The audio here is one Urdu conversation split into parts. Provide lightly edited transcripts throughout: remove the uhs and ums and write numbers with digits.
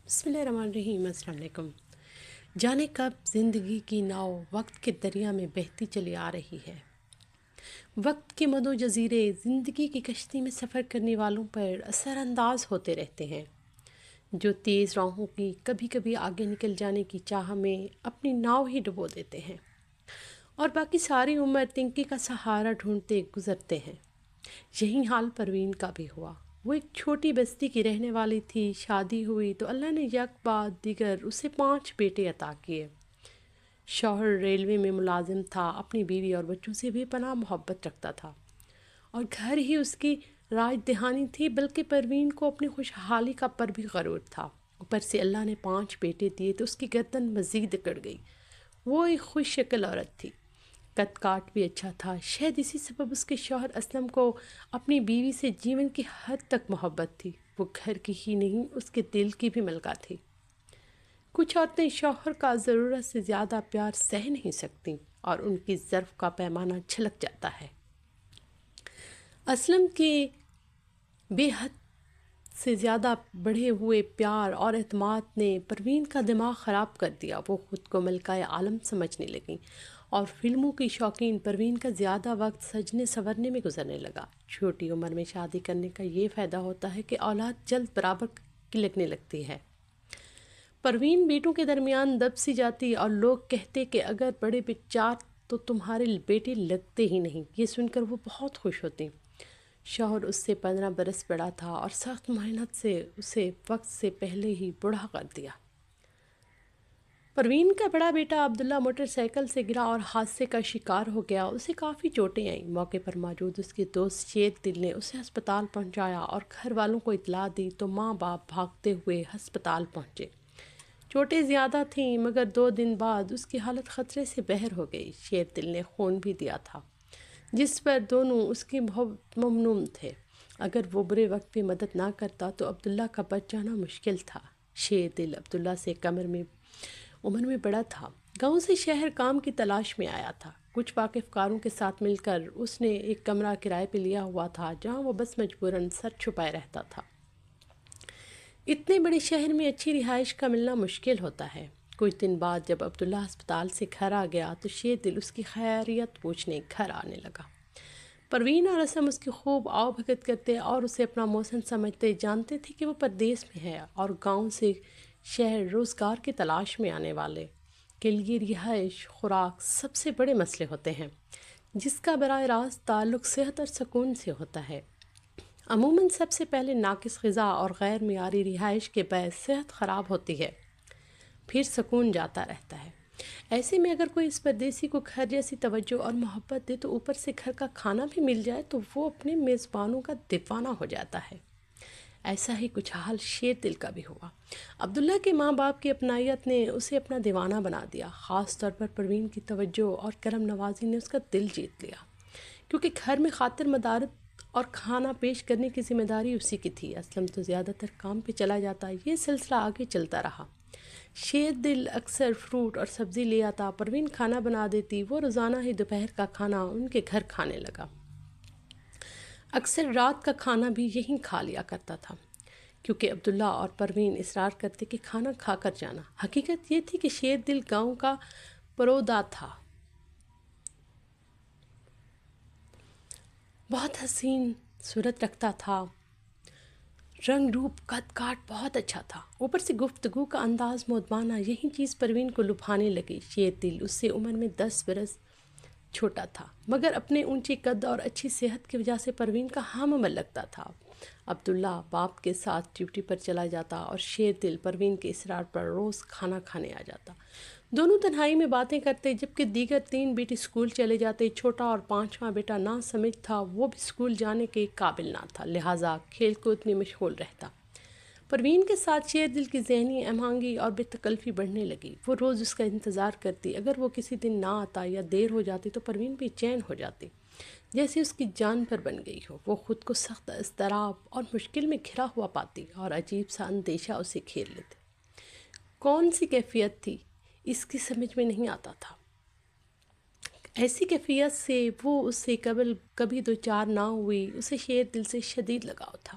بسم اللہ الرحمن الرحیم۔ السلام علیکم۔ جانے کب زندگی کی ناؤ وقت کے دریا میں بہتی چلی آ رہی ہے۔ وقت کے مدو جزیرے زندگی کی کشتی میں سفر کرنے والوں پر اثر انداز ہوتے رہتے ہیں، جو تیز راہوں کی کبھی کبھی آگے نکل جانے کی چاہ میں اپنی ناؤ ہی ڈبو دیتے ہیں اور باقی ساری عمر تنکے کا سہارا ڈھونڈتے گزرتے ہیں۔ یہی حال پروین کا بھی ہوا۔ وہ ایک چھوٹی بستی کی رہنے والی تھی۔ شادی ہوئی تو اللہ نے یک بعد دیگر اسے 5 بیٹے عطا کیے۔ شوہر ریلوے میں ملازم تھا، اپنی بیوی اور بچوں سے بھی پناہ محبت رکھتا تھا اور گھر ہی اس کی راج دہانی تھی، بلکہ پروین کو اپنی خوشحالی کا پر بھی غرور تھا۔ اوپر سے اللہ نے 5 بیٹے دیے تو اس کی گردن مزید اکڑ گئی۔ وہ ایک خوش شکل عورت تھی، قد کاٹ بھی اچھا تھا۔ شاید اسی سبب اس کے شوہر اسلم کو اپنی بیوی سے جیون کی حد تک محبت تھی۔ وہ گھر کی ہی نہیں، اس کے دل کی بھی ملکہ تھی۔ کچھ عورتیں شوہر کا ضرورت سے زیادہ پیار سہ نہیں سکتیں اور ان کی ظرف کا پیمانہ چھلک جاتا ہے۔ اسلم کے بے حد سے زیادہ بڑھے ہوئے پیار اور اعتماد نے پروین کا دماغ خراب کر دیا۔ وہ خود کو ملکہ عالم سمجھنے لگیں اور فلموں کی شوقین پروین کا زیادہ وقت سجنے سنورنے میں گزرنے لگا۔ چھوٹی عمر میں شادی کرنے کا یہ فائدہ ہوتا ہے کہ اولاد جلد برابر کی لگنے لگتی ہے۔ پروین بیٹوں کے درمیان دب سی جاتی اور لوگ کہتے کہ اگر بڑے 4 تو تمہارے بیٹے لگتے ہی نہیں۔ یہ سن کر وہ بہت خوش ہوتی۔ شوہر اس سے 15 برس بڑا تھا اور سخت محنت سے اسے وقت سے پہلے ہی بوڑھا کر دیا۔ پروین کا بڑا بیٹا عبداللہ موٹر سائیکل سے گرا اور حادثے کا شکار ہو گیا۔ اسے کافی چوٹیں آئیں۔ موقع پر موجود اس کے دوست شیر دل نے اسے ہسپتال پہنچایا اور گھر والوں کو اطلاع دی تو ماں باپ بھاگتے ہوئے ہسپتال پہنچے۔ چوٹیں زیادہ تھیں مگر 2 دن بعد اس کی حالت خطرے سے بہر ہو گئی۔ شیر دل نے خون بھی دیا تھا، جس پر دونوں اس کی بہت ممنون تھے۔ اگر وہ برے وقت پہ مدد نہ کرتا تو عبداللہ کا بچ جانا مشکل تھا۔ شیر دل عبداللہ سے عمر میں بڑا تھا۔ گاؤں سے شہر کام کی تلاش میں آیا تھا۔ کچھ واقف کاروں کے ساتھ مل کر اس نے ایک کمرہ کرائے پہ لیا ہوا تھا، جہاں وہ بس مجبوراً سر چھپائے رہتا تھا۔ اتنے بڑے شہر میں اچھی رہائش کا ملنا مشکل ہوتا ہے۔ کچھ دن بعد جب عبداللہ ہسپتال سے گھر آ گیا تو شیر دل اس کی خیریت پوچھنے گھر آنے لگا۔ پروین اور اسلم اس کی خوب آؤ بھگت کرتے اور اسے اپنا محسن سمجھتے، جانتے تھے کہ وہ پردیس میں ہے اور گاؤں سے شہر روزگار کی تلاش میں آنے والے کے لیے رہائش، خوراک سب سے بڑے مسئلے ہوتے ہیں، جس کا براہ راست تعلق صحت اور سکون سے ہوتا ہے۔ عموماً سب سے پہلے ناقص غذا اور غیر معیاری رہائش کے باعث صحت خراب ہوتی ہے، پھر سکون جاتا رہتا ہے۔ ایسے میں اگر کوئی اس پردیسی کو گھر جیسی توجہ اور محبت دے تو اوپر سے گھر کا کھانا بھی مل جائے تو وہ اپنے میزبانوں کا دیوانہ ہو جاتا ہے۔ ایسا ہی کچھ حال شیر دل کا بھی ہوا۔ عبداللہ کے ماں باپ کی اپنائیت نے اسے اپنا دیوانہ بنا دیا۔ خاص طور پر پروین کی توجہ اور کرم نوازی نے اس کا دل جیت لیا، کیونکہ گھر میں خاطر مدارت اور کھانا پیش کرنے کی ذمہ داری اسی کی تھی۔ اسلم تو زیادہ تر کام پہ چلا جاتا۔ یہ سلسلہ آگے چلتا رہا۔ شیر دل اکثر فروٹ اور سبزی لے آتا، پروین کھانا بنا دیتی۔ وہ روزانہ ہی دوپہر کا کھانا ان کے گھر کھانے لگا۔ اکثر رات کا کھانا بھی یہیں کھا لیا کرتا تھا، کیونکہ عبداللہ اور پروین اصرار کرتے کہ کھانا کھا کر جانا۔ حقیقت یہ تھی کہ شیر دل گاؤں کا پرودا تھا، بہت حسین صورت رکھتا تھا، رنگ روپ قد کاٹ بہت اچھا تھا، اوپر سے گفتگو کا انداز مؤدبانہ۔ یہی چیز پروین کو لبھانے لگی۔ شیر دل اس سے عمر میں 10 برس چھوٹا تھا، مگر اپنے اونچے قد اور اچھی صحت کی وجہ سے پروین کا ہم عمر لگتا تھا۔ عبداللہ باپ کے ساتھ ڈیوٹی پر چلا جاتا اور شیر دل پروین کے اصرار پر روز کھانا کھانے آ جاتا۔ دونوں تنہائی میں باتیں کرتے، جبکہ دیگر 3 بیٹے اسکول چلے جاتے۔ چھوٹا اور 5واں بیٹا نا سمجھ تھا، وہ بھی اسکول جانے کے قابل نہ تھا، لہٰذا کھیل کود میں مشغول رہتا۔ پروین کے ساتھ شیر دل کی ذہنی ہم آہنگی اور بے تکلفی بڑھنے لگی۔ وہ روز اس کا انتظار کرتی۔ اگر وہ کسی دن نہ آتا یا دیر ہو جاتی تو پروین بے چین ہو جاتی، جیسے اس کی جان پر بن گئی ہو۔ وہ خود کو سخت اضطراب اور مشکل میں گھرا ہوا پاتی اور عجیب سا اندیشہ اسے گھیر لیتے۔ کون سی کیفیت تھی اس کی سمجھ میں نہیں آتا تھا۔ ایسی کیفیت سے وہ اس سے قبل کبھی 2 چار نہ ہوئی۔ اسے شیر دل سے شدید لگاؤ تھا۔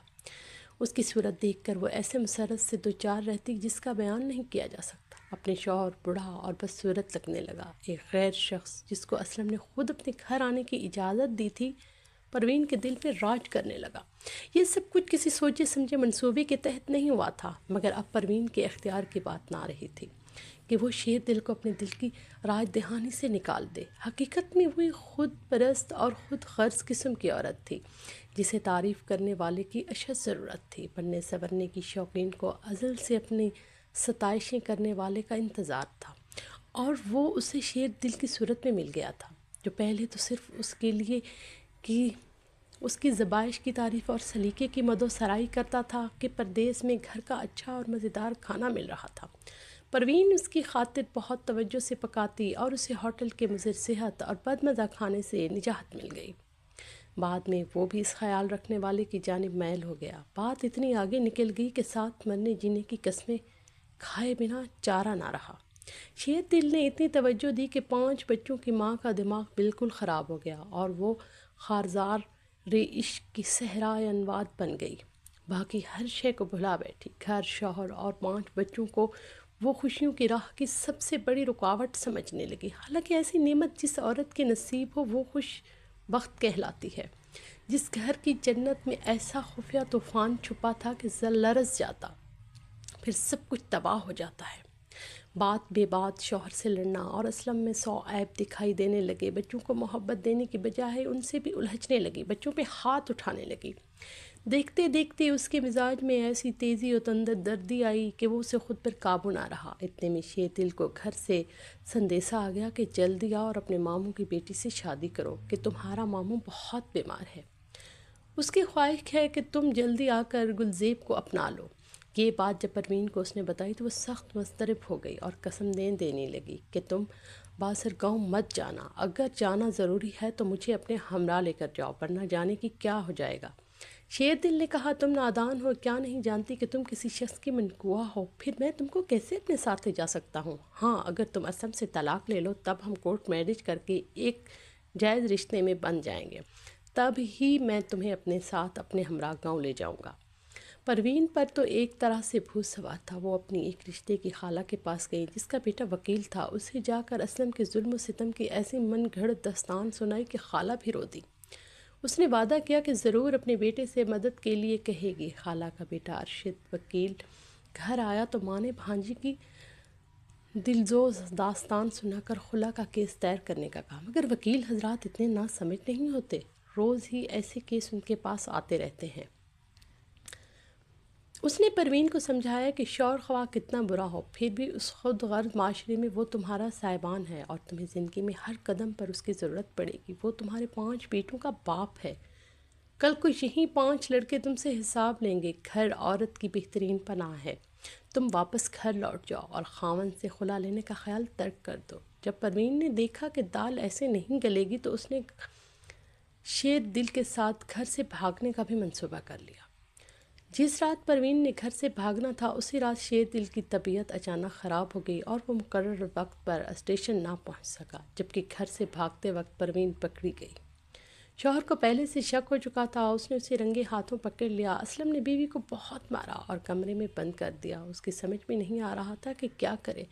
اس کی صورت دیکھ کر وہ ایسے مسرت سے دوچار رہتی جس کا بیان نہیں کیا جا سکتا۔ اپنے شوہر بوڑھا اور بدصورت لگنے لگا۔ ایک غیر شخص جس کو اسلم نے خود اپنے گھر آنے کی اجازت دی تھی، پروین کے دل پہ راج کرنے لگا۔ یہ سب کچھ کسی سوچے سمجھے منصوبے کے تحت نہیں ہوا تھا، مگر اب پروین کے اختیار کی بات نہ رہی تھی کہ وہ شیر دل کو اپنے دل کی راج دہانی سے نکال دے۔ حقیقت میں وہی خود پرست اور خود غرض قسم کی عورت تھی جسے تعریف کرنے والے کی اشد ضرورت تھی۔ بننے سنورنے کی شوقین کو ازل سے اپنی ستائشیں کرنے والے کا انتظار تھا، اور وہ اسے شیر دل کی صورت میں مل گیا تھا، جو پہلے تو صرف اس کے لیے اس کی ذبائش کی تعریف اور سلیقے کی مد و سرائی کرتا تھا کہ پردیس میں گھر کا اچھا اور مزیدار کھانا مل رہا تھا۔ پروین اس کی خاطر بہت توجہ سے پکاتی اور اسے ہوٹل کے مضر صحت اور بد مزہ کھانے سے نجات مل گئی۔ بعد میں وہ بھی اس خیال رکھنے والے کی جانب میل ہو گیا۔ بات اتنی آگے نکل گئی کہ ساتھ مرنے جینے کی قسمیں کھائے بنا چارہ نہ رہا۔ شیر دل نے اتنی توجہ دی کہ 5 بچوں کی ماں کا دماغ بالکل خراب ہو گیا اور وہ خارزار عشق کی صحرائے انوار بن گئی۔ باقی ہر شے کو بھلا بیٹھی۔ گھر، شوہر اور 5 بچوں کو وہ خوشیوں کی راہ کی سب سے بڑی رکاوٹ سمجھنے لگی۔ حالانکہ ایسی نعمت جس عورت کے نصیب ہو وہ خوش بخت کہلاتی ہے۔ جس گھر کی جنت میں ایسا خفیہ طوفان چھپا تھا کہ لرز جاتا، پھر سب کچھ تباہ ہو جاتا ہے۔ بات بے بات شوہر سے لڑنا اور اسلم میں 100 عیب دکھائی دینے لگے۔ بچوں کو محبت دینے کی بجائے ان سے بھی الجھنے لگی، بچوں پہ ہاتھ اٹھانے لگی۔ دیکھتے دیکھتے اس کے مزاج میں ایسی تیزی و دردی آئی کہ وہ اسے خود پر قابو نہ رہا۔ اتنے میں شیر دل کو گھر سے سندیسہ آ گیا کہ جلدی آؤ اور اپنے ماموں کی بیٹی سے شادی کرو کہ تمہارا ماموں بہت بیمار ہے۔ اس کی خواہش ہے کہ تم جلدی آ کر گلزیب کو اپنا لو۔ یہ بات جب پروین کو اس نے بتائی تو وہ سخت مضطرب ہو گئی اور قسم دینے لگی کہ تم باثر گاؤں مت جانا۔ اگر جانا ضروری ہے تو مجھے اپنے ہمراہ لے کر جاؤ، ورنہ جانے کی کیا ہو جائے گا۔ شیر دل نے کہا، تم نادان ہو، کیا نہیں جانتی کہ تم کسی شخص کی منقوہ ہو؟ پھر میں تم کو کیسے اپنے ساتھ لے جا سکتا ہوں؟ ہاں، اگر تم اسلم سے طلاق لے لو تب ہم کورٹ میرج کر کے ایک جائز رشتے میں بن جائیں گے، تب ہی میں تمہیں اپنے ساتھ اپنے ہمراہ گاؤں لے جاؤں گا۔ پروین پر تو ایک طرح سے بھوت سوار تھا۔ وہ اپنی ایک رشتے کی خالہ کے پاس گئی جس کا بیٹا وکیل تھا۔ اسے جا کر اسلم کے ظلم و ستم کی ایسی من گھڑت داستان سنائی کہ خالہ بھی رو دی۔ اس نے وعدہ کیا کہ ضرور اپنے بیٹے سے مدد کے لیے کہے گی۔ خالہ کا بیٹا ارشد وکیل گھر آیا تو ماں نے بھانجی کی دلزوز داستان سنا کر خلا کا کیس دائر کرنے کا کہا، مگر وکیل حضرات اتنے نا سمجھ نہیں ہوتے، روز ہی ایسے کیس ان کے پاس آتے رہتے ہیں۔ اس نے پروین کو سمجھایا کہ شوہر خواہ کتنا برا ہو پھر بھی اس خود غرض معاشرے میں وہ تمہارا سائبان ہے اور تمہیں زندگی میں ہر قدم پر اس کی ضرورت پڑے گی۔ وہ تمہارے 5 بیٹوں کا باپ ہے۔ کل کو یہی 5 لڑکے تم سے حساب لیں گے۔ گھر عورت کی بہترین پناہ ہے۔ تم واپس گھر لوٹ جاؤ اور خاوند سے خلا لینے کا خیال ترک کر دو۔ جب پروین نے دیکھا کہ دال ایسے نہیں گلے گی تو اس نے شیر دل کے ساتھ گھر سے بھاگنے کا بھی منصوبہ کر لیا۔ جس رات پروین نے گھر سے بھاگنا تھا اسی رات شیر دل کی طبیعت اچانک خراب ہو گئی اور وہ مقرر وقت پر اسٹیشن نہ پہنچ سکا، جبکہ گھر سے بھاگتے وقت پروین پکڑی گئی۔ شوہر کو پہلے سے شک ہو چکا تھا، اس نے اسے رنگے ہاتھوں پکڑ لیا۔ اسلم نے بیوی کو بہت مارا اور کمرے میں بند کر دیا۔ اس کی سمجھ میں نہیں آ رہا تھا کہ کیا کرے۔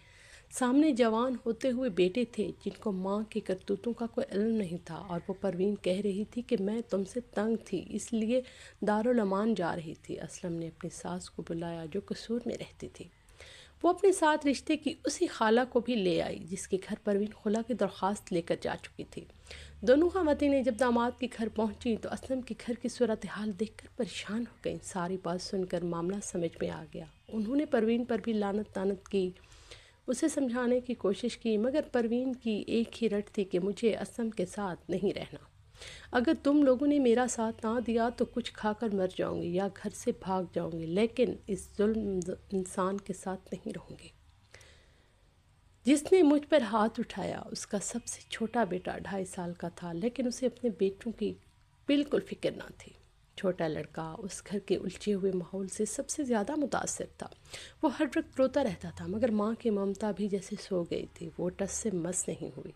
سامنے جوان ہوتے ہوئے بیٹے تھے جن کو ماں کے کرتوتوں کا کوئی علم نہیں تھا، اور وہ پروین کہہ رہی تھی کہ میں تم سے تنگ تھی اس لیے دارالامان جا رہی تھی۔ اسلم نے اپنی ساس کو بلایا جو قصور میں رہتی تھی۔ وہ اپنے ساتھ رشتے کی اسی خالہ کو بھی لے آئی جس کے گھر پروین خلا کی درخواست لے کر جا چکی تھی۔ دونوں خواتینیں جب داماد کے گھر پہنچیں تو اسلم کے گھر کی صورتحال دیکھ کر پریشان ہو گئیں۔ ساری بات سن کر معاملہ سمجھ میں آ گیا۔ انہوں نے پروین پر بھی لعنت طعنت کی، اسے سمجھانے کی کوشش کی، مگر پروین کی ایک ہی رٹ تھی کہ مجھے اسلم کے ساتھ نہیں رہنا۔ اگر تم لوگوں نے میرا ساتھ نہ دیا تو کچھ کھا کر مر جاؤں گی یا گھر سے بھاگ جاؤں گی، لیکن اس ظلم انسان کے ساتھ نہیں رہوں گی۔ جس نے مجھ پر ہاتھ اٹھایا اس کا سب سے چھوٹا بیٹا 2.5 سال کا تھا، لیکن اسے اپنے بیٹوں کی بالکل فکر نہ تھی۔ چھوٹا لڑکا اس گھر کے الجھے ہوئے ماحول سے سب سے زیادہ متاثر تھا۔ وہ ہر وقت روتا رہتا تھا، مگر ماں کی ممتا بھی جیسے سو گئی تھی، وہ ٹس سے مس نہیں ہوئی۔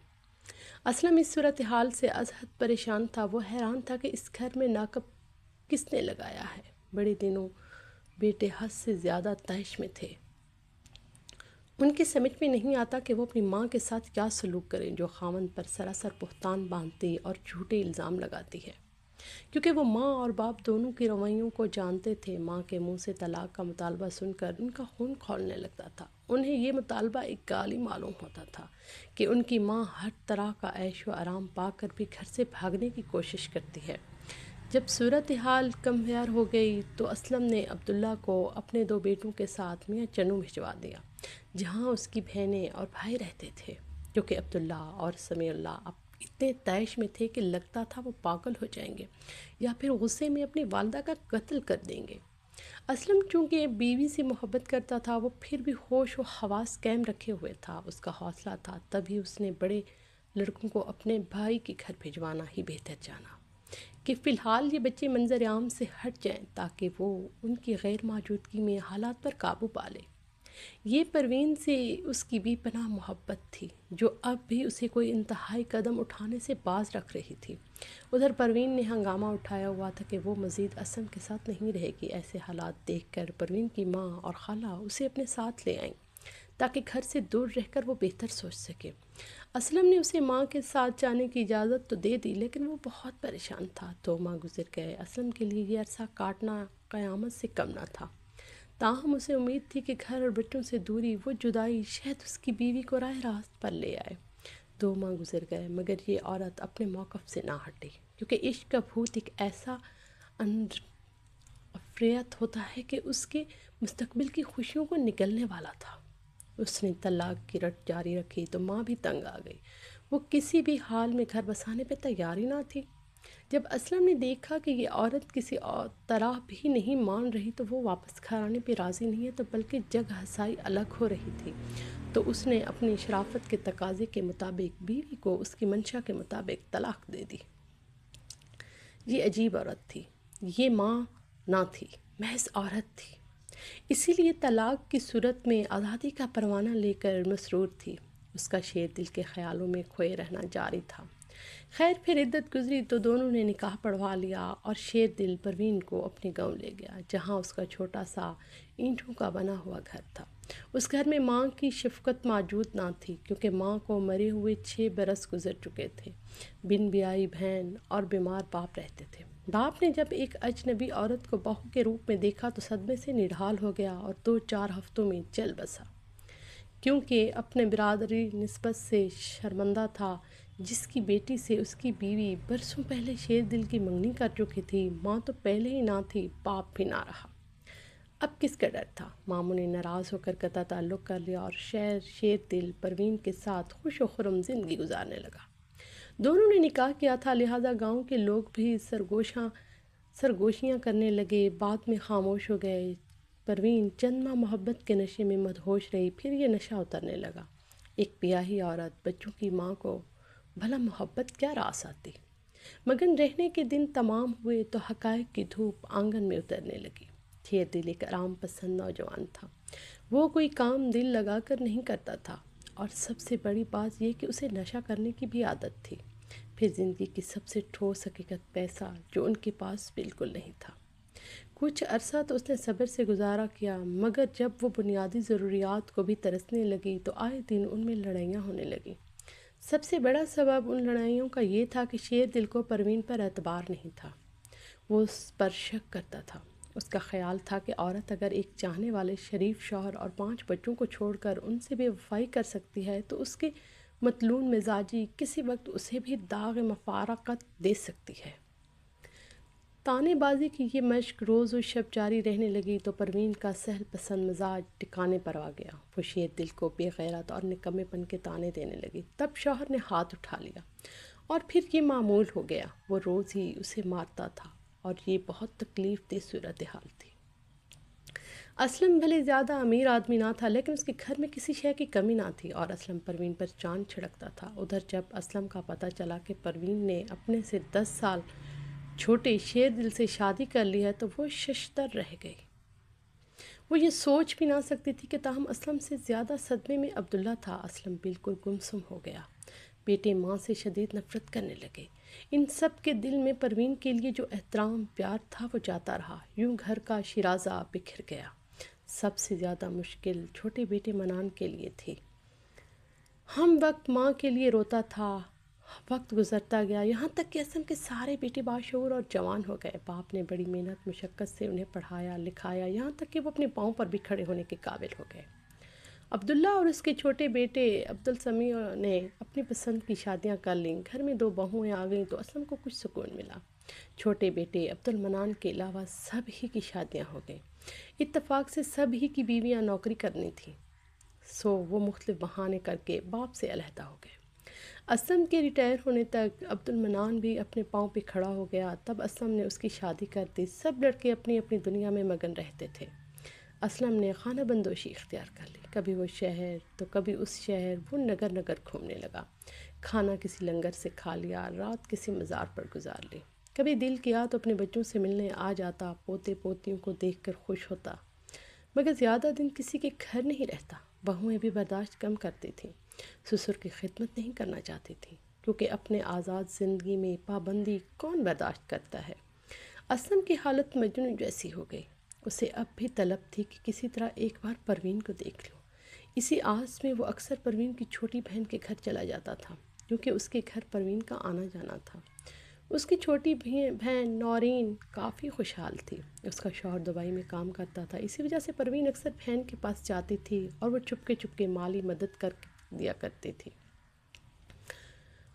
اسلم اس صورتحال سے از حد پریشان تھا۔ وہ حیران تھا کہ اس گھر میں ناقب کس نے لگایا ہے۔ بڑے دنوں بیٹے حد سے زیادہ طیش میں تھے۔ ان کی سمجھ میں نہیں آتا کہ وہ اپنی ماں کے ساتھ کیا سلوک کریں جو خاوند پر سراسر بہتان باندھتی اور جھوٹے الزام لگاتی ہے، کیونکہ وہ ماں اور باپ دونوں کی رویوں کو جانتے تھے۔ ماں کے منہ سے طلاق کا مطالبہ سن کر ان کا خون کھولنے لگتا تھا۔ انہیں یہ مطالبہ ایک گالی معلوم ہوتا تھا کہ ان کی ماں ہر طرح کا عیش و آرام پا کر بھی گھر سے بھاگنے کی کوشش کرتی ہے۔ جب صورتحال کمہار ہو گئی تو اسلم نے عبداللہ کو اپنے 2 بیٹوں کے ساتھ میاں چنو بھجوا دیا، جہاں اس کی بہنیں اور بھائی رہتے تھے، کیونکہ عبداللہ اور سمیع اللہ اب اتنے طیش میں تھے کہ لگتا تھا وہ پاگل ہو جائیں گے یا پھر غصے میں اپنی والدہ کا قتل کر دیں گے۔ اسلم چونکہ بیوی سے محبت کرتا تھا، وہ پھر بھی ہوش و حواس قائم رکھے ہوئے تھا۔ اس کا حوصلہ تھا، تبھی اس نے بڑے لڑکوں کو اپنے بھائی کے گھر بھیجوانا ہی بہتر جانا کہ فی الحال یہ بچے منظر عام سے ہٹ جائیں تاکہ وہ ان کی غیر موجودگی میں حالات پر قابو پا لے۔ یہ پروین سے اس کی بے پناہ محبت تھی جو اب بھی اسے کوئی انتہائی قدم اٹھانے سے باز رکھ رہی تھی۔ ادھر پروین نے ہنگامہ اٹھایا ہوا تھا کہ وہ مزید اسلم کے ساتھ نہیں رہے گی۔ ایسے حالات دیکھ کر پروین کی ماں اور خالہ اسے اپنے ساتھ لے آئیں تاکہ گھر سے دور رہ کر وہ بہتر سوچ سکے۔ اسلم نے اسے ماں کے ساتھ جانے کی اجازت تو دے دی، لیکن وہ بہت پریشان تھا۔ 2 ماہ گزر گئے، اسلم کے لیے یہ عرصہ کاٹنا قیامت سے کم نہ تھا۔ تاہم اسے امید تھی کہ گھر اور بچوں سے دوری، وہ جدائی شاید اس کی بیوی کو راہ راست پر لے آئے۔ 2 ماہ گزر گئے مگر یہ عورت اپنے موقف سے نہ ہٹی، کیونکہ عشق کا بھوت ایک ایسا افریت ہوتا ہے کہ اس کے مستقبل کی خوشیوں کو نگلنے والا تھا۔ اس نے طلاق کی رٹ جاری رکھی تو ماں بھی تنگ آ گئی۔ وہ کسی بھی حال میں گھر بسانے پہ تیار ہی نہ تھی۔ جب اسلم نے دیکھا کہ یہ عورت کسی اور طرح بھی نہیں مان رہی تو وہ واپس گھر آنے پہ راضی نہیں ہے تو بلکہ جگ ہنسائی الگ ہو رہی تھی، تو اس نے اپنی شرافت کے تقاضے کے مطابق بیوی کو اس کی منشا کے مطابق طلاق دے دی۔ یہ عجیب عورت تھی، یہ ماں نہ تھی، محض عورت تھی، اسی لیے طلاق کی صورت میں آزادی کا پروانہ لے کر مسرور تھی۔ اس کا شیر دل کے خیالوں میں کھوئے رہنا جاری تھا۔ خیر پھر عدت گزری تو دونوں نے نکاح پڑھوا لیا اور شیر دل پروین کو اپنے گاؤں لے گیا، جہاں اس کا چھوٹا سا اینٹوں کا بنا ہوا گھر تھا۔ اس گھر میں ماں کی شفقت موجود نہ تھی، کیونکہ ماں کو مرے ہوئے 6 برس گزر چکے تھے۔ بن بیائی بہن اور بیمار باپ رہتے تھے۔ باپ نے جب ایک اجنبی عورت کو بہو کے روپ میں دیکھا تو صدمے سے نڈھال ہو گیا اور 2-4 ہفتوں میں چل بسا، کیونکہ اپنے برادری نسبت سے شرمندہ تھا جس کی بیٹی سے اس کی بیوی برسوں پہلے شیر دل کی منگنی کر چکی تھی۔ ماں تو پہلے ہی نہ تھی، باپ بھی نہ رہا، اب کس کا ڈر تھا؟ ماموں نے ناراض ہو کر قطع تعلق کر لیا اور شیر دل پروین کے ساتھ خوش و خرم زندگی گزارنے لگا۔ دونوں نے نکاح کیا تھا، لہٰذا گاؤں کے لوگ بھی سرگوشیاں کرنے لگے، بعد میں خاموش ہو گئے۔ پروین چند ماہ محبت کے نشے میں مدہوش رہی، پھر یہ نشہ اترنے لگا۔ ایک بیاہی عورت بچوں کی ماں کو بھلا محبت کیا راس آتی؟ مگن رہنے کے دن تمام ہوئے تو حقائق کی دھوپ آنگن میں اترنے لگی۔ شیر دل ایک آرام پسند نوجوان تھا، وہ کوئی کام دل لگا کر نہیں کرتا تھا، اور سب سے بڑی بات یہ کہ اسے نشہ کرنے کی بھی عادت تھی۔ پھر زندگی کی سب سے ٹھوس حقیقت پیسہ، جو ان کے پاس بالکل نہیں تھا۔ کچھ عرصہ تو اس نے صبر سے گزارا کیا، مگر جب وہ بنیادی ضروریات کو بھی ترسنے لگی تو آئے دن ان میں لڑائیاں ہونے لگیں۔ سب سے بڑا سبب ان لڑائیوں کا یہ تھا کہ شیر دل کو پروین پر اعتبار نہیں تھا، وہ اس پر شک کرتا تھا۔ اس کا خیال تھا کہ عورت اگر ایک چاہنے والے شریف شوہر اور 5 بچوں کو چھوڑ کر ان سے بے وفائی کر سکتی ہے تو اس کے مطلون مزاجی کسی وقت اسے بھی داغ مفارقت دے سکتی ہے۔ تانے بازی کی یہ مشق روز و شب جاری رہنے لگی تو پروین کا سہل پسند مزاج ٹکانے پر آ گیا۔ وہ شیر دل کو بے غیرت اور نکمے پن کے تانے دینے لگی۔ تب شوہر نے ہاتھ اٹھا لیا اور پھر یہ معمول ہو گیا، وہ روز ہی اسے مارتا تھا اور یہ بہت تکلیف دہ صورتحال تھی۔ اسلم بھلے زیادہ امیر آدمی نہ تھا، لیکن اس کے گھر میں کسی شے کی کمی نہ تھی اور اسلم پروین پر چاند چھڑکتا تھا۔ ادھر جب اسلم کا پتہ چلا کہ پروین نے اپنے سے 10 سال چھوٹے شیر دل سے شادی کر لی ہے تو وہ ششدر رہ گئی۔ وہ یہ سوچ بھی نہ سکتی تھی کہ تاہم اسلم سے زیادہ صدمے میں عبداللہ تھا۔ اسلم بالکل گمسم ہو گیا۔ بیٹے ماں سے شدید نفرت کرنے لگے۔ ان سب کے دل میں پروین کے لیے جو احترام پیار تھا وہ جاتا رہا، یوں گھر کا شیرازہ بکھر گیا۔ سب سے زیادہ مشکل چھوٹے بیٹے منان کے لیے تھی۔ ہم وقت ماں کے لیے روتا تھا، وقت گزرتا گیا، یہاں تک کہ اسم کے سارے بیٹے باشعور اور جوان ہو گئے۔ باپ نے بڑی محنت مشقت سے انہیں پڑھایا لکھایا، یہاں تک کہ وہ اپنے پاؤں پر بھی کھڑے ہونے کے قابل ہو گئے۔ عبداللہ اور اس کے چھوٹے بیٹے عبدالسمیع نے اپنی پسند کی شادیاں کر لیں، گھر میں 2 بہویں آ گئیں تو اسلم کو کچھ سکون ملا۔ چھوٹے بیٹے عبدالمنان کے علاوہ سب ہی کی شادیاں ہو گئیں۔ اتفاق سے سب ہی کی بیویاں نوکری کرنی تھیں، سو وہ مختلف بہانے کر کے باپ سے علیحدہ ہو گئے۔ اسلم کے ریٹائر ہونے تک عبدالمنان بھی اپنے پاؤں پہ کھڑا ہو گیا، تب اسلم نے اس کی شادی کر دی۔ سب لڑکے اپنی اپنی دنیا میں مگن رہتے تھے۔ اسلم نے خانہ بندوشی اختیار کر لی، کبھی وہ شہر تو کبھی اس شہر، وہ نگر نگر گھومنے لگا۔ کھانا کسی لنگر سے کھا لیا، رات کسی مزار پر گزار لی۔ کبھی دل کیا تو اپنے بچوں سے ملنے آ جاتا، پوتے پوتیوں کو دیکھ کر خوش ہوتا، مگر زیادہ دن کسی کے گھر نہیں رہتا۔ بہویں بھی برداشت کم کرتی تھیں، سسر کی خدمت نہیں کرنا چاہتی تھیں، کیونکہ اپنے آزاد زندگی میں پابندی کون برداشت کرتا ہے۔ اسلم کی حالت مجنون جیسی ہو گئی۔ اسے اب بھی طلب تھی کہ کسی طرح ایک بار پروین کو دیکھ لوں۔ اسی آس میں وہ اکثر پروین کی چھوٹی بہن کے گھر چلا جاتا تھا، کیونکہ اس کے گھر پروین کا آنا جانا تھا۔ اس کی چھوٹی بہن نورین کافی خوشحال تھی۔ اس کا شوہر دبئی میں کام کرتا تھا، اسی وجہ سے پروین اکثر بہن کے پاس جاتی تھی اور وہ چپکے مالی مدد کر دیا کرتی تھی۔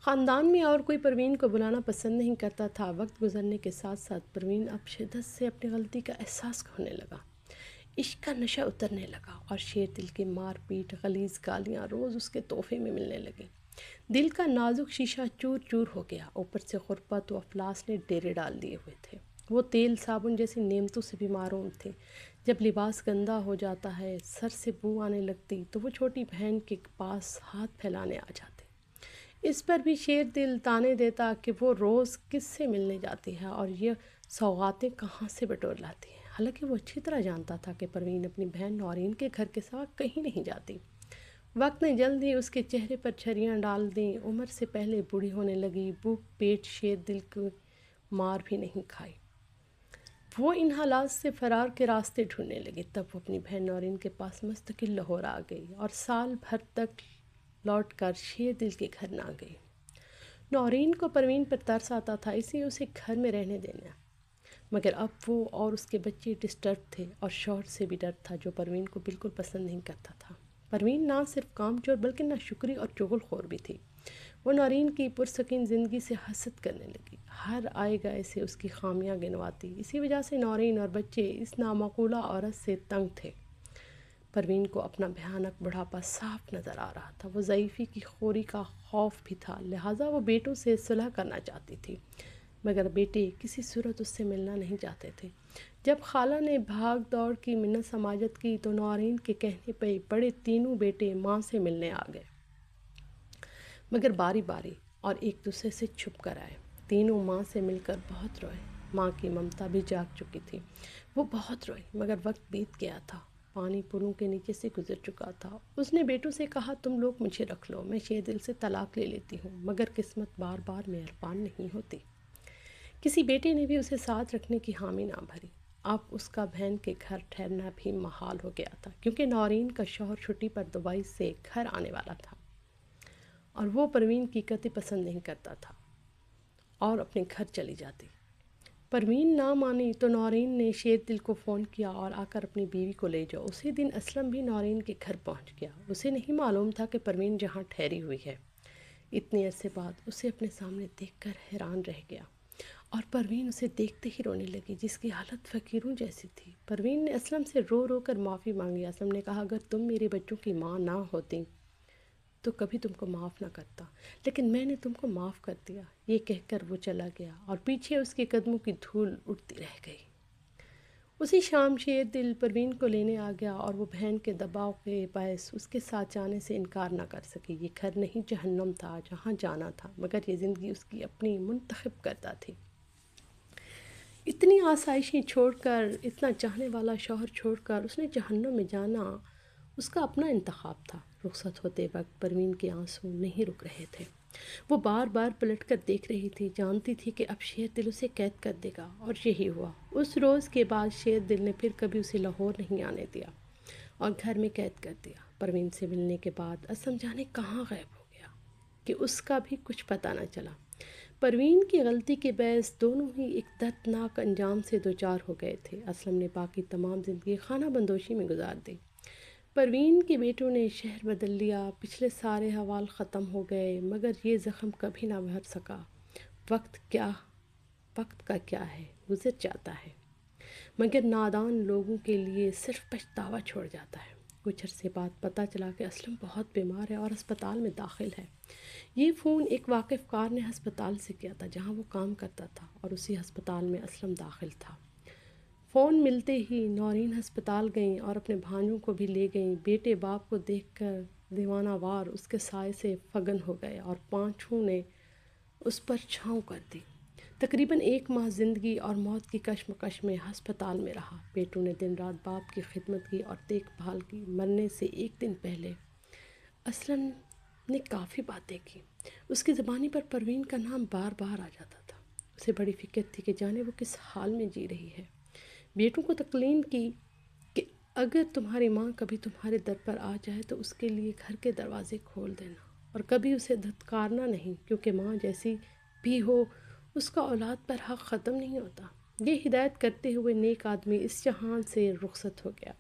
خاندان میں اور کوئی پروین کو بلانا پسند نہیں کرتا تھا۔ وقت گزرنے کے ساتھ ساتھ پروین اب شدت سے اپنی غلطی کا احساس ہونے لگا۔ عشق کا نشہ اترنے لگا اور شیر دل کے مار پیٹ غلیظ گالیاں روز اس کے تحفے میں ملنے لگیں۔ دل کا نازک شیشہ چور چور ہو گیا، اوپر سے غربت و افلاس نے ڈیرے ڈال دیے ہوئے تھے۔ وہ تیل صابن جیسی نعمتوں سے بھی محروم تھے۔ جب لباس گندا ہو جاتا ہے، سر سے بو آنے لگتی تو وہ چھوٹی بہن کے پاس ہاتھ پھیلانے آ جاتے۔ اس پر بھی شیر دل تانے دیتا کہ وہ روز کس سے ملنے جاتی ہے اور یہ سوغاتیں کہاں سے بٹور لاتی ہیں، حالانکہ وہ اچھی طرح جانتا تھا کہ پروین اپنی بہن نورین کے گھر کے سوا کہیں نہیں جاتی۔ وقت نے جلد ہی اس کے چہرے پر چھریاں ڈال دیں، عمر سے پہلے بوڑھی ہونے لگی، بھوک پیٹ شیر دل کی مار بھی نہیں کھائی۔ وہ ان حالات سے فرار کے راستے ڈھونڈنے لگی۔ تب وہ اپنی بہن نورین کے پاس مستقل لاہور آ گئی اور سال بھر تک لوٹ کر شیر دل کے گھر نہ گئی۔ نورین کو پروین پر ترس آتا تھا، اس لیے اسے گھر میں رہنے دینا، مگر اب وہ اور اس کے بچے ڈسٹرب تھے اور شوہر سے بھی ڈر تھا جو پروین کو بالکل پسند نہیں کرتا تھا۔ پروین نہ صرف کام چور بلکہ نہ شکری اور چغل خور بھی تھی۔ وہ نورین کی پرسکین زندگی سے حسد کرنے لگی، ہر آئے گئے سے اس کی خامیاں گنواتی۔ اسی وجہ سے نورین اور بچے اس نامعقولہ عورت سے تنگ تھے۔ پروین کو اپنا بھیانک بڑھاپا صاف نظر آ رہا تھا، وہ ضعیفی کی خوری کا خوف بھی تھا، لہٰذا وہ بیٹوں سے صلح کرنا چاہتی تھی، مگر بیٹے کسی صورت اس سے ملنا نہیں چاہتے تھے۔ جب خالہ نے بھاگ دوڑ کی منت سماجت کی تو نورین کے کہنے پہ بڑے تینوں بیٹے ماں سے ملنے آ گئے، مگر باری باری اور ایک دوسرے سے چھپ کر آئے۔ تینوں ماں سے مل کر بہت روئے۔ ماں کی ممتا بھی جاگ چکی تھی، وہ بہت روئی، مگر وقت بیت گیا تھا، پانی پلوں کے نیچے سے گزر چکا تھا۔ اس نے بیٹوں سے کہا، تم لوگ مجھے رکھ لو، میں شیر دل سے طلاق لے لیتی ہوں، مگر قسمت بار بار مہربان نہیں ہوتی۔ کسی بیٹے نے بھی اسے ساتھ رکھنے کی حامی نہ بھری۔ اب اس کا بہن کے گھر ٹھہرنا بھی محال ہو گیا تھا، کیونکہ نورین کا شوہر چھٹی پر دبئی سے گھر آنے والا تھا اور وہ پروین کی قطعی پسند نہیں کرتا تھا اور اپنے گھر چلی جاتی۔ پروین نہ مانی تو نورین نے شیر دل کو فون کیا اور آ کر اپنی بیوی کو لے جاؤ۔ اسی دن اسلم بھی نورین کے گھر پہنچ گیا۔ اسے نہیں معلوم تھا کہ پروین جہاں ٹھہری ہوئی ہے۔ اتنے عرصے بعد اسے اپنے سامنے دیکھ کر حیران رہ گیا اور پروین اسے دیکھتے ہی رونے لگی، جس کی حالت فقیروں جیسی تھی۔ پروین نے اسلم سے رو رو کر معافی مانگی۔ اسلم نے کہا، اگر تم میرے بچوں کی ماں نہ ہوتی تو کبھی تم کو معاف نہ کرتا، لیکن میں نے تم کو معاف کر دیا۔ یہ کہہ کر وہ چلا گیا اور پیچھے اس کے قدموں کی دھول اڑتی رہ گئی۔ اسی شام شیر دل پروین کو لینے آ گیا اور وہ بہن کے دباؤ کے باعث اس کے ساتھ جانے سے انکار نہ کر سکی۔ یہ گھر نہیں جہنم تھا جہاں جانا تھا، مگر یہ زندگی اس کی اپنی منتخب کرتا تھی۔ اتنی آسائشیں چھوڑ کر، اتنا چاہنے والا شوہر چھوڑ کر اس نے جہنم میں جانا اس کا اپنا انتخاب تھا۔ رخصت ہوتے وقت پروین کے آنسو نہیں رک رہے تھے۔ وہ بار بار پلٹ کر دیکھ رہی تھی، جانتی تھی کہ اب شیر دل اسے قید کر دے گا، اور یہی ہوا۔ اس روز کے بعد شیر دل نے پھر کبھی اسے لاہور نہیں آنے دیا اور گھر میں قید کر دیا۔ پروین سے ملنے کے بعد اسلم جانے کہاں غائب ہو گیا کہ اس کا بھی کچھ پتہ نہ چلا۔ پروین کی غلطی کے باعث دونوں ہی ایک دردناک انجام سے دوچار ہو گئے تھے۔ اسلم نے باقی تمام زندگی خانہ بندوشی میں گزار دی۔ پروین کے بیٹوں نے شہر بدل لیا، پچھلے سارے حوال ختم ہو گئے، مگر یہ زخم کبھی نہ بھر سکا۔ وقت کا کیا ہے، گزر جاتا ہے، مگر نادان لوگوں کے لیے صرف پچھتاوا چھوڑ جاتا ہے۔ کچھ عرصے بعد پتہ چلا کہ اسلم بہت بیمار ہے اور ہسپتال میں داخل ہے۔ یہ فون ایک واقف کار نے ہسپتال سے کیا تھا جہاں وہ کام کرتا تھا، اور اسی ہسپتال میں اسلم داخل تھا۔ فون ملتے ہی نورین ہسپتال گئیں اور اپنے بھانجوں کو بھی لے گئیں۔ بیٹے باپ کو دیکھ کر دیوانہ وار اس کے سائے سے فگن ہو گئے اور پانچوں نے اس پر چھاؤں کر دی۔ تقریباً 1 ماہ زندگی اور موت کی کشمکش میں ہسپتال میں رہا۔ بیٹوں نے دن رات باپ کی خدمت کی اور دیکھ بھال کی۔ مرنے سے 1 دن پہلے اسلم نے کافی باتیں کی۔ اس کی زبانی پر پروین کا نام بار بار آ جاتا تھا۔ اسے بڑی فکر تھی کہ جانے وہ کس حال میں جی رہی ہے۔ بیٹوں کو تلقین کی کہ اگر تمہاری ماں کبھی تمہارے در پر آ جائے تو اس کے لیے گھر کے دروازے کھول دینا، اور کبھی اسے دھتکارنا نہیں، کیونکہ ماں جیسی بھی ہو اس کا اولاد پر حق ختم نہیں ہوتا۔ یہ ہدایت کرتے ہوئے نیک آدمی اس جہان سے رخصت ہو گیا۔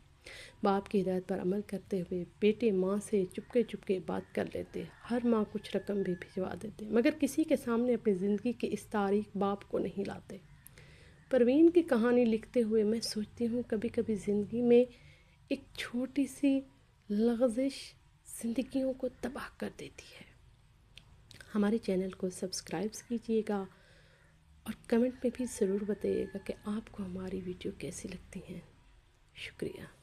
باپ کی ہدایت پر عمل کرتے ہوئے بیٹے ماں سے چپکے بات کر لیتے، ہر ماہ کچھ رقم بھی بھجوا دیتے، مگر کسی کے سامنے اپنی زندگی کی اس تاریخ باپ کو نہیں لاتے۔ پروین کی کہانی لکھتے ہوئے میں سوچتی ہوں کبھی کبھی زندگی میں ایک چھوٹی سی لغزش زندگیوں کو تباہ کر دیتی ہے۔ ہمارے چینل کو سبسکرائب کیجیے گا اور کمنٹ میں بھی ضرور بتائیے گا کہ آپ کو ہماری ویڈیو کیسی لگتی ہیں۔ شکریہ۔